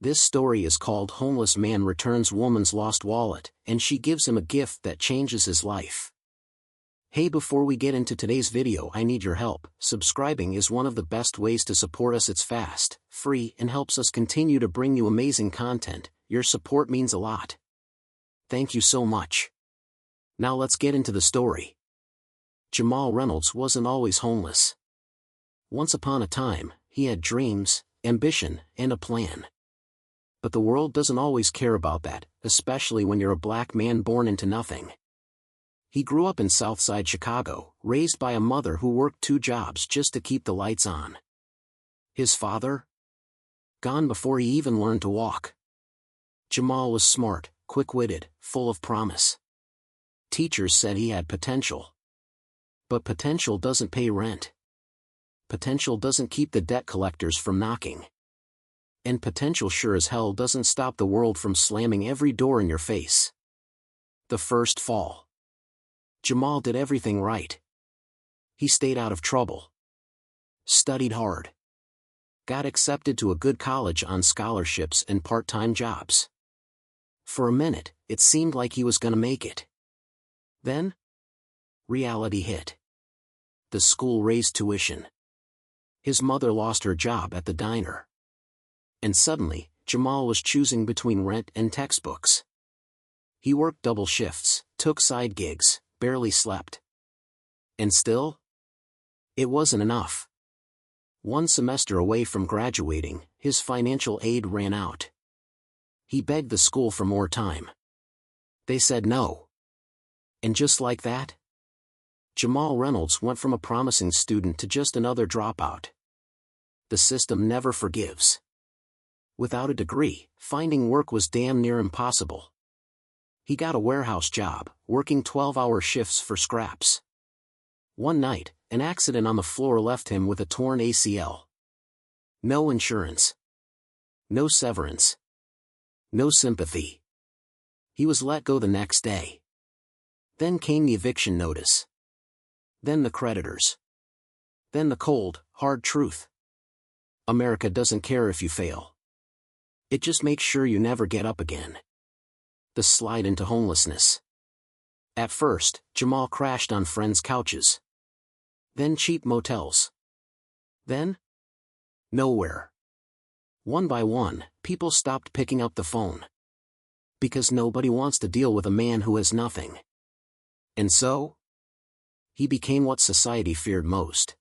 This story is called Homeless Man Returns Woman's Lost Wallet, and she gives him a gift that changes his life. Hey, before we get into today's video, I need your help. Subscribing is one of the best ways to support us. It's fast, free, and helps us continue to bring you amazing content. Your support means a lot. Thank you so much. Now let's get into the story. Jamal Reynolds wasn't always homeless. Once upon a time, he had dreams, ambition, and a plan. But the world doesn't always care about that, especially when you're a black man born into nothing. He grew up in Southside Chicago, raised by a mother who worked 2 jobs just to keep the lights on. His father? Gone before he even learned to walk. Jamal was smart, quick-witted, full of promise. Teachers said he had potential. But potential doesn't pay rent. Potential doesn't keep the debt collectors from knocking. And potential sure as hell doesn't stop the world from slamming every door in your face. The first fall. Jamal did everything right. He stayed out of trouble. Studied hard. Got accepted to a good college on scholarships and part-time jobs. For a minute, it seemed like he was gonna make it. Then, reality hit. The school raised tuition. His mother lost her job at the diner. And suddenly, Jamal was choosing between rent and textbooks. He worked double shifts, took side gigs, barely slept. And still? It wasn't enough. 1 semester away from graduating, his financial aid ran out. He begged the school for more time. They said no. And just like that, Jamal Reynolds went from a promising student to just another dropout. The system never forgives. Without a degree, finding work was damn near impossible. He got a warehouse job, working 12-hour shifts for scraps. One night, an accident on the floor left him with a torn ACL. No insurance. No severance. No sympathy. He was let go the next day. Then came the eviction notice. Then the creditors. Then the cold, hard truth. America doesn't care if you fail. It just makes sure you never get up again. The slide into homelessness. At first, Jamal crashed on friends' couches. Then cheap motels. Then? Nowhere. One by one, people stopped picking up the phone. Because nobody wants to deal with a man who has nothing. And so? He became what society feared most.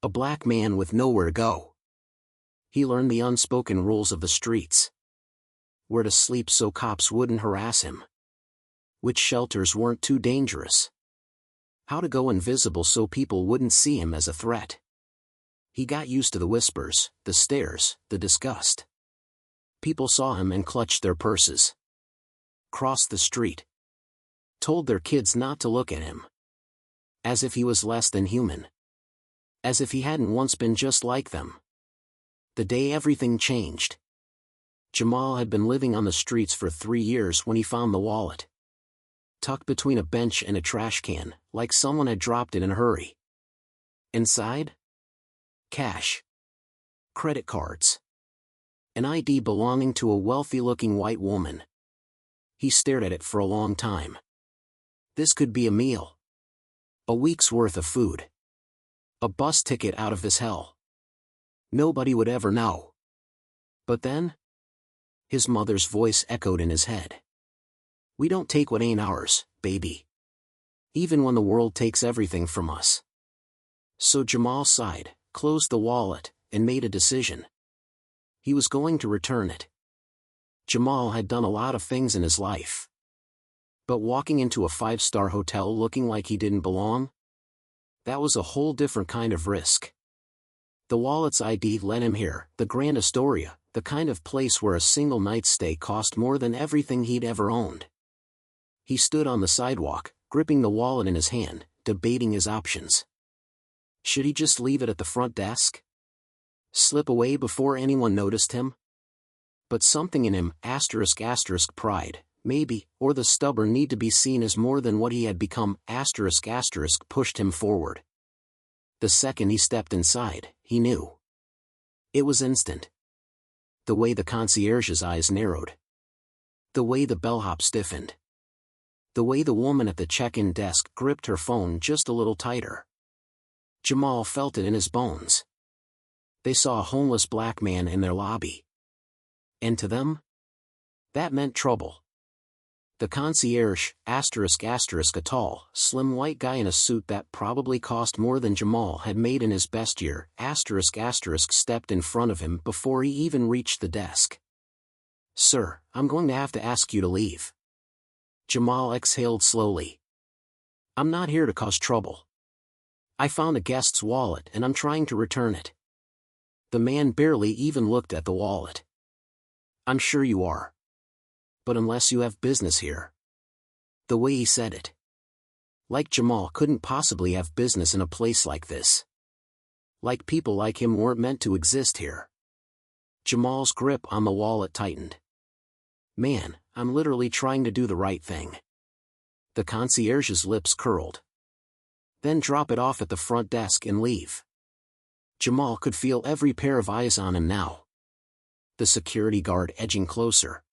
A black man with nowhere to go. He learned the unspoken rules of the streets. Where to sleep so cops wouldn't harass him. Which shelters weren't too dangerous. How to go invisible so people wouldn't see him as a threat. He got used to the whispers, the stares, the disgust. People saw him and clutched their purses. Crossed the street. Told their kids not to look at him. As if he was less than human. As if he hadn't once been just like them. The day everything changed. Jamal had been living on the streets for 3 years when he found the wallet. Tucked between a bench and a trash can, like someone had dropped it in a hurry. Inside? Cash. Credit cards. An ID belonging to a wealthy-looking white woman. He stared at it for a long time. This could be a meal. A week's worth of food. A bus ticket out of this hell. Nobody would ever know. But then? His mother's voice echoed in his head. We don't take what ain't ours, baby. Even when the world takes everything from us. So Jamal sighed, closed the wallet, and made a decision. He was going to return it. Jamal had done a lot of things in his life. But walking into a 5-star hotel looking like he didn't belong? That was a whole different kind of risk. The wallet's ID led him here, the Grand Astoria, the kind of place where a single night's stay cost more than everything he'd ever owned. He stood on the sidewalk, gripping the wallet in his hand, debating his options. Should he just leave it at the front desk? Slip away before anyone noticed him? But something in him, pride, maybe, or the stubborn need to be seen as more than what he had become, pushed him forward. The second he stepped inside, he knew. It was instant. The way the concierge's eyes narrowed. The way the bellhop stiffened. The way the woman at the check-in desk gripped her phone just a little tighter. Jamal felt it in his bones. They saw a homeless black man in their lobby. And to them, that meant trouble. The concierge, a tall, slim white guy in a suit that probably cost more than Jamal had made in his best year, stepped in front of him before he even reached the desk. "Sir, I'm going to have to ask you to leave." Jamal exhaled slowly. "I'm not here to cause trouble. I found a guest's wallet and I'm trying to return it." The man barely even looked at the wallet. "I'm sure you are. But unless you have business here." The way he said it. Like Jamal couldn't possibly have business in a place like this. Like people like him weren't meant to exist here. Jamal's grip on the wallet tightened. "Man, I'm literally trying to do the right thing." The concierge's lips curled. "Then drop it off at the front desk and leave." Jamal could feel every pair of eyes on him now. The security guard edging closer.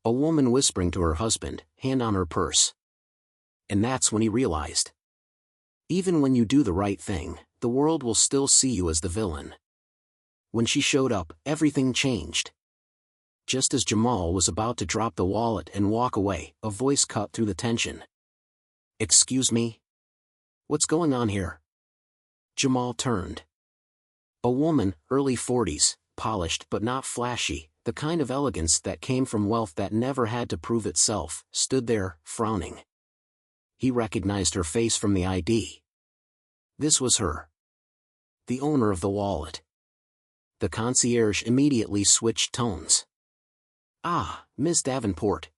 A woman whispering to her husband, hand on her purse. And that's when he realized. Even when you do the right thing, the world will still see you as the villain. When she showed up, everything changed. Just as Jamal was about to drop the wallet and walk away, a voice cut through the tension. "Excuse me? What's going on here?" Jamal turned. A woman, early 40s, polished but not flashy, the kind of elegance that came from wealth that never had to prove itself, stood there, frowning. He recognized her face from the ID. This was her. The owner of the wallet. The concierge immediately switched tones. "Ah, Ms. Davenport.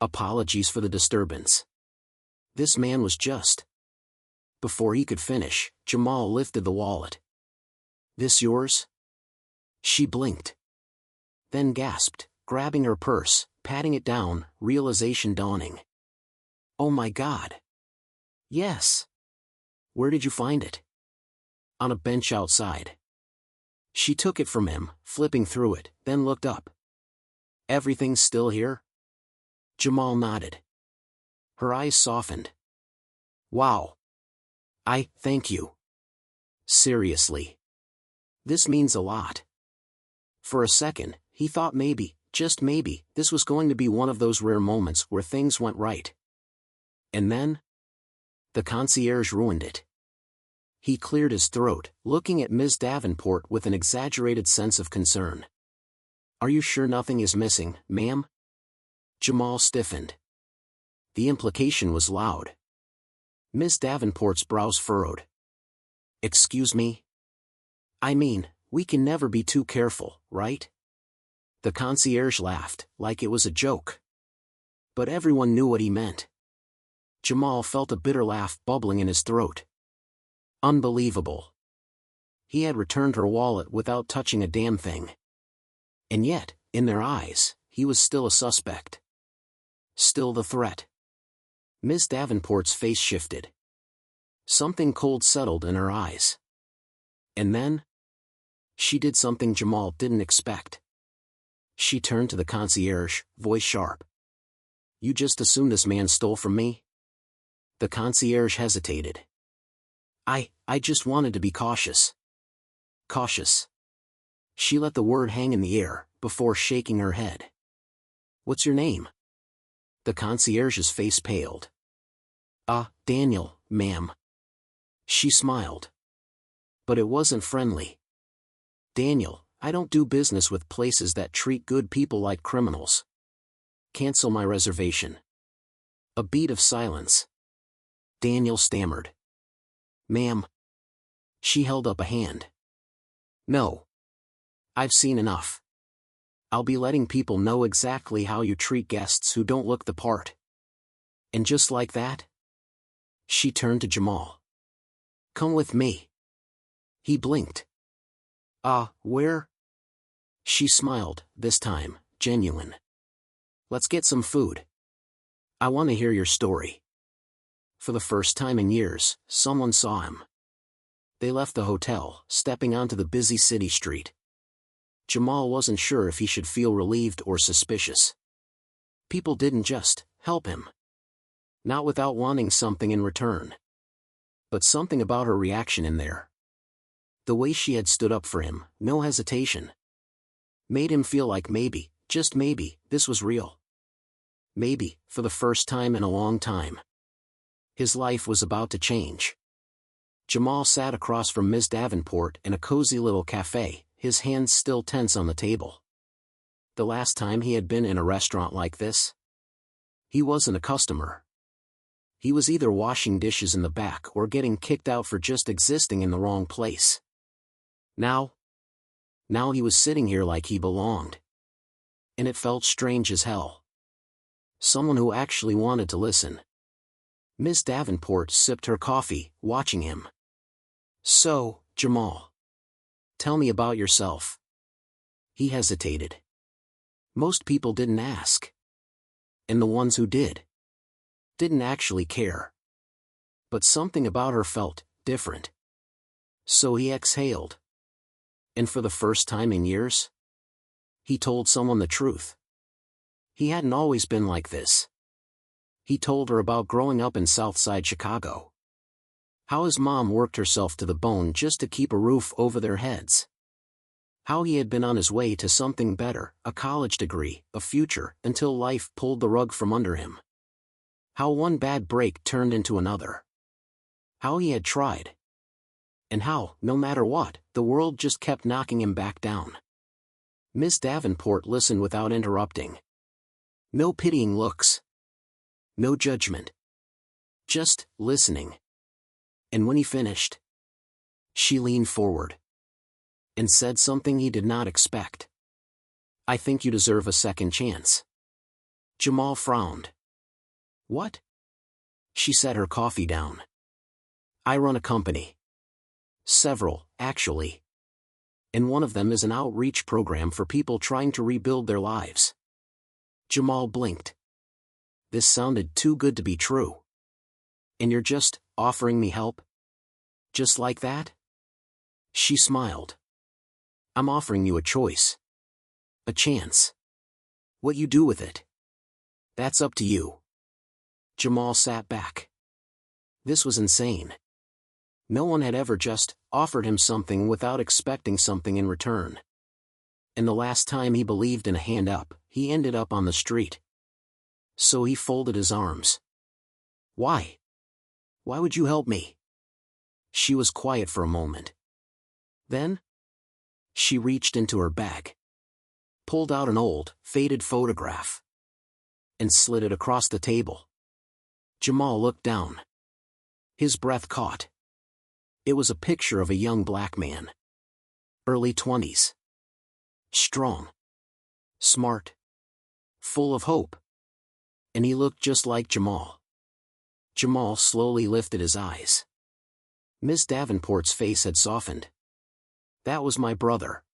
Apologies for the disturbance. This man was just..." Before he could finish, Jamal lifted the wallet. "This yours?" She blinked. Then gasped, grabbing her purse, patting it down, realization dawning. "Oh my God. Yes. Where did you find it?" "On a bench outside." She took it from him, flipping through it, then looked up. "Everything's still here?" Jamal nodded. Her eyes softened. "Wow. Thank you. Seriously. This means a lot." For a second, he thought maybe, just maybe, this was going to be one of those rare moments where things went right. And then? The concierge ruined it. He cleared his throat, looking at Ms. Davenport with an exaggerated sense of concern. "Are you sure nothing is missing, ma'am?" Jamal stiffened. The implication was loud. Ms. Davenport's brows furrowed. "Excuse me? I mean, we can never be too careful, right?" The concierge laughed, like it was a joke. But everyone knew what he meant. Jamal felt a bitter laugh bubbling in his throat. Unbelievable. He had returned her wallet without touching a damn thing. And yet, in their eyes, he was still a suspect. Still the threat. Ms. Davenport's face shifted. Something cold settled in her eyes. And then? She did something Jamal didn't expect. She turned to the concierge, voice sharp. "You just assume this man stole from me?" The concierge hesitated. I just wanted to be cautious." "Cautious." She let the word hang in the air, before shaking her head. "What's your name?" The concierge's face paled. Daniel, ma'am." She smiled. But it wasn't friendly. "Daniel, I don't do business with places that treat good people like criminals. Cancel my reservation." A beat of silence. Daniel stammered. "Ma'am." She held up a hand. "No. I've seen enough. I'll be letting people know exactly how you treat guests who don't look the part." And just like that, she turned to Jamal. "Come with me." He blinked. Where?" She smiled, this time, genuine. "Let's get some food. I want to hear your story." For the first time in years, someone saw him. They left the hotel, stepping onto the busy city street. Jamal wasn't sure if he should feel relieved or suspicious. People didn't just help him. Not without wanting something in return. But something about her reaction in there. The way she had stood up for him, no hesitation. Made him feel like maybe, just maybe, this was real. Maybe, for the first time in a long time, his life was about to change. Jamal sat across from Ms. Davenport in a cozy little cafe, his hands still tense on the table. The last time he had been in a restaurant like this, he wasn't a customer. He was either washing dishes in the back or getting kicked out for just existing in the wrong place. Now he was sitting here like he belonged. And it felt strange as hell. Someone who actually wanted to listen. Ms. Davenport sipped her coffee, watching him. "So, Jamal. Tell me about yourself." He hesitated. Most people didn't ask. And the ones who didn't actually care. But something about her felt different. So he exhaled. And for the first time in years, he told someone the truth. He hadn't always been like this. He told her about growing up in Southside Chicago. How his mom worked herself to the bone just to keep a roof over their heads. How he had been on his way to something better, a college degree, a future, until life pulled the rug from under him. How one bad break turned into another. How he had tried. And how, no matter what, the world just kept knocking him back down. Miss Davenport listened without interrupting. No pitying looks. No judgment. Just listening. And when he finished, she leaned forward and said something he did not expect. "I think you deserve a second chance." Jamal frowned. "What?" She set her coffee down. "I run a company. Several, actually. And one of them is an outreach program for people trying to rebuild their lives." Jamal blinked. This sounded too good to be true. "And you're just offering me help? Just like that?" She smiled. "I'm offering you a choice. A chance. What you do with it, that's up to you." Jamal sat back. This was insane. No one had ever just offered him something without expecting something in return. And the last time he believed in a hand up, he ended up on the street. So he folded his arms. "Why? Why would you help me?" She was quiet for a moment. Then, she reached into her bag, pulled out an old, faded photograph, and slid it across the table. Jamal looked down. His breath caught. It was a picture of a young black man. Early 20s. Strong. Smart. Full of hope. And he looked just like Jamal. Jamal slowly lifted his eyes. Miss Davenport's face had softened. "That was my brother."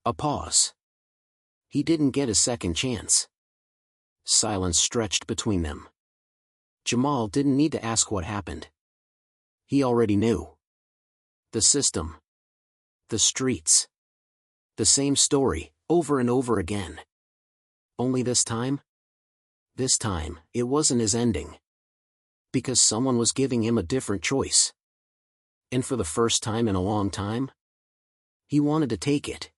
A pause. He didn't get a second chance. Silence stretched between them. Jamal didn't need to ask what happened. He already knew. The system. The streets. The same story, over and over again. Only this time, it wasn't his ending. Because someone was giving him a different choice. And for the first time in a long time, he wanted to take it.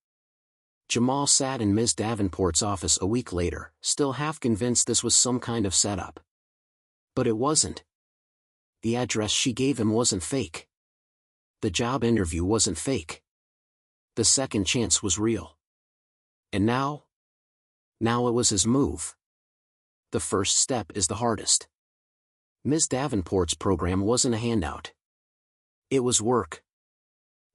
Jamal sat in Ms. Davenport's office a week later, still half convinced this was some kind of setup. But it wasn't. The address she gave him wasn't fake. The job interview wasn't fake. The second chance was real. And now it was his move. The first step is the hardest. Ms. Davenport's program wasn't a handout. It was work.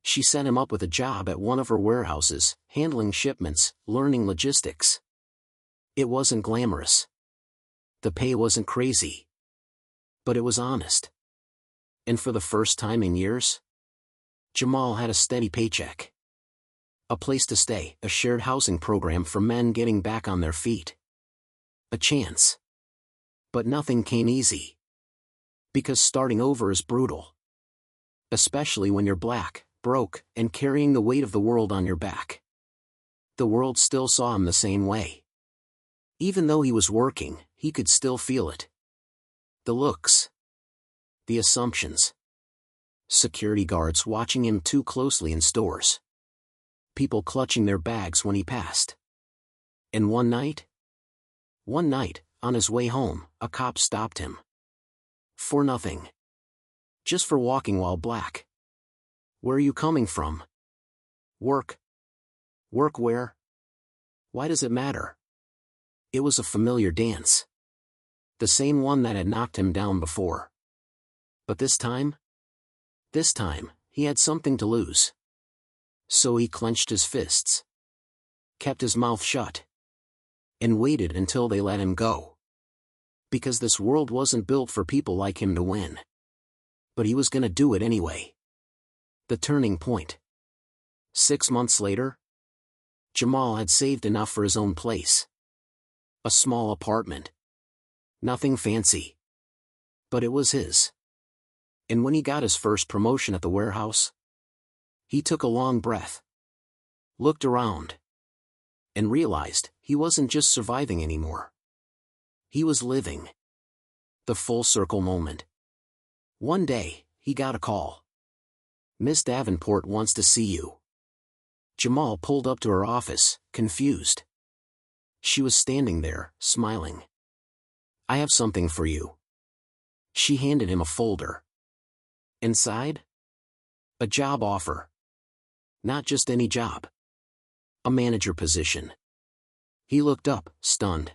She set him up with a job at one of her warehouses, handling shipments, learning logistics. It wasn't glamorous. The pay wasn't crazy. But it was honest. And for the first time in years, Jamal had a steady paycheck. A place to stay, a shared housing program for men getting back on their feet. A chance. But nothing came easy. Because starting over is brutal. Especially when you're black, broke, and carrying the weight of the world on your back. the world still saw him the same way. Even though he was working, he could still feel it. The looks. The assumptions. Security guards watching him too closely in stores. People clutching their bags when he passed. And one night, on his way home, a cop stopped him. For nothing. Just for walking while black. Where are you coming from? Work. Work where? Why does it matter? It was a familiar dance. The same one that had knocked him down before. But this time, he had something to lose. So he clenched his fists. Kept his mouth shut. And waited until they let him go. Because this world wasn't built for people like him to win. But he was gonna do it anyway. The turning point. 6 months later, Jamal had saved enough for his own place. A small apartment. Nothing fancy. But it was his. And when he got his first promotion at the warehouse, he took a long breath. Looked around. And realized he wasn't just surviving anymore. He was living. The full circle moment. One day, he got a call. Miss Davenport wants to see you. Jamal pulled up to her office, confused. She was standing there, smiling. I have something for you. She handed him a folder. Inside? A job offer. Not just any job. A manager position. He looked up, stunned.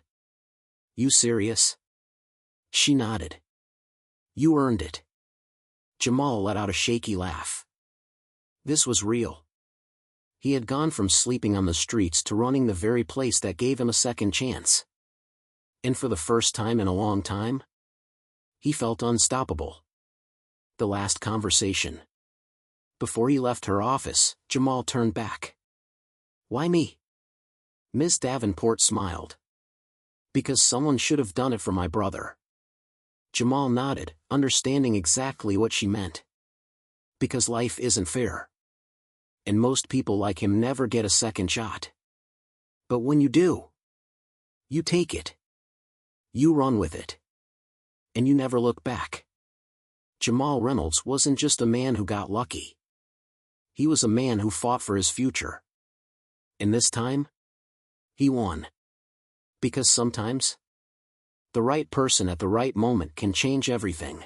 You serious? She nodded. You earned it. Jamal let out a shaky laugh. This was real. He had gone from sleeping on the streets to running the very place that gave him a second chance. And for the first time in a long time, he felt unstoppable. The last conversation. Before he left her office, Jamal turned back. Why me? Miss Davenport smiled. Because someone should have done it for my brother. Jamal nodded, understanding exactly what she meant. Because life isn't fair. And most people like him never get a second shot. But when you do, you take it. You run with it. And you never look back. Jamal Reynolds wasn't just a man who got lucky. He was a man who fought for his future. And this time, he won. Because sometimes, the right person at the right moment can change everything.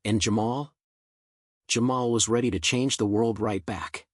And Jamal was ready to change the world right back.